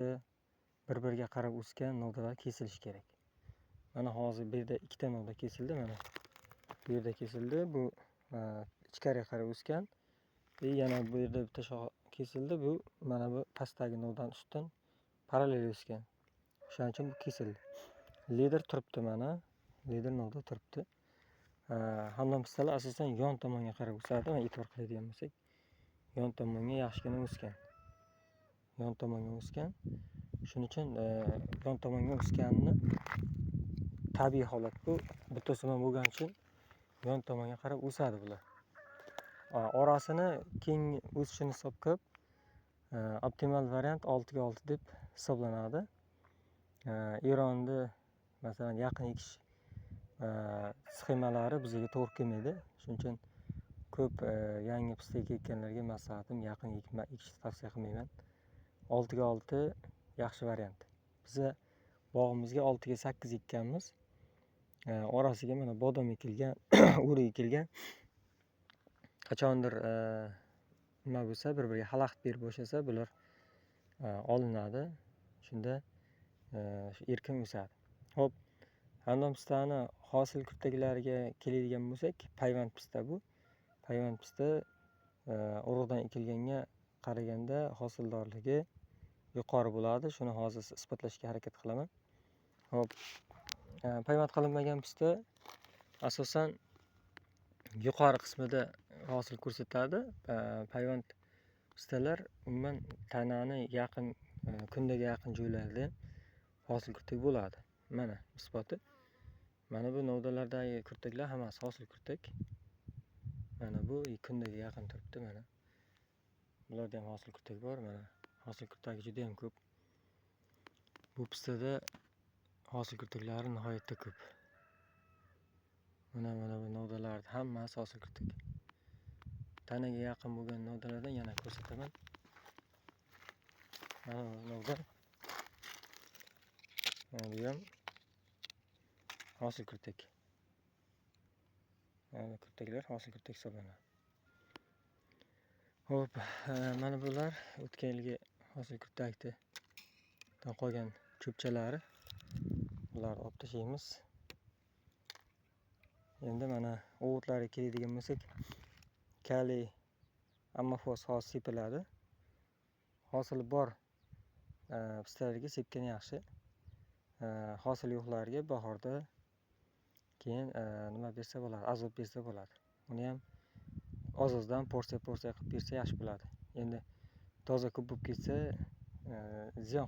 bir-biriga qarab o'sgan novdalar kesilishi kerak. Mana hozir bu yerda ikkita novda kesildi, mana bu yerda kesildi. Bu ichkariga qarab o'sgan. Yana bu yerda bitta shox kesildi. Bu mana bu pastdagi novdan ustidan parallel o'sgan. Shuning uchun bu kesildi. Lider turibdi, mana lider novda turibdi. Hamdam pistalar asosan yon tomonga qarab o'sadi. Mana e'tibor qiladigan bo'lsak, yon tomonga yaxshigina o'sgan. Yon tomonga o'sgan. Shuning uchun yon tomonga o'sganini tabiiy holat bu. Bittasimon bo'lgani uchun yon tomonga qarab o'sadi bular. Orasini keng o'sishini hisobga optimal variant 6/6 deb hisoblanadi. Eronda masalan yaqin ekish sxemalari bizga to'g'ri kelmaydi. Shuning uchun ko'p yangi pista ekayotganlarga maslahatim yaqin ekishni tavsiya qilmayman. 6/6 yaxshi variant. Biz bog'imizga 6/8 ekkanmiz. Orasiga mana bodom ekilgan, o'rik ekilgan. Qachondir nima bo'lsa, bir-biriga xalaqit berib boshlasa, bular olinadi. Shunda erkin o'sadi. Xo'p, hamdam pistani hosil kurtaklariga keladigan bo'lsak, payvand pista bu. Payvand pista urug'dan ekilganga qaraganda hosildorligi yuqori bo'ladi. Shuni hozir isbotlashga harakat qilaman. Xo'p, payvand qilinmagan pista asosan yuqori qismida hosil ko'rsatadi. Payvand pistalar umuman tanani yaqin, kundaga yaqin joylarda hosil kurtak bo'ladi. Mana isboti. Mana bu novdalardagi kurtaklar hammasi hosil kurtak. Mana bu kundaga yaqin turibdi, mana. Bularda ham hosil kurtak bor, mana. Hosil kurtagi juda ham ko'p. Bu pistada hosil kurtaklari nihoyatda ko'p. Mana bu novdalar hammasi hosil kurtak. Tanaga yaqin bo'lgan novdalardan yana ko'rsataman. Mana bu novda. Mana bu ham hosil kurtak. Mana kurtaklar hosil kurtak hisoblanadi. Xo'p, mana bular o'tgan yilgi hosil kurtakdan qolgan cho'pchalari. Bularni olib tashlaymiz. Endi mana o'g'itlarga keladigan bo'lsak, kaliy, ammofos hosil sepiladi. Hosili bor pistalarga sepgan yaxshi. Hosil yo'qlarga bahorda keyin nima bersa bo'ladi, azot bersa bo'ladi. Uni ham oz-ozdan porsiya qilib bersa yaxshi bo'ladi. Endi toza ko'p bo'lib ketsa ziyon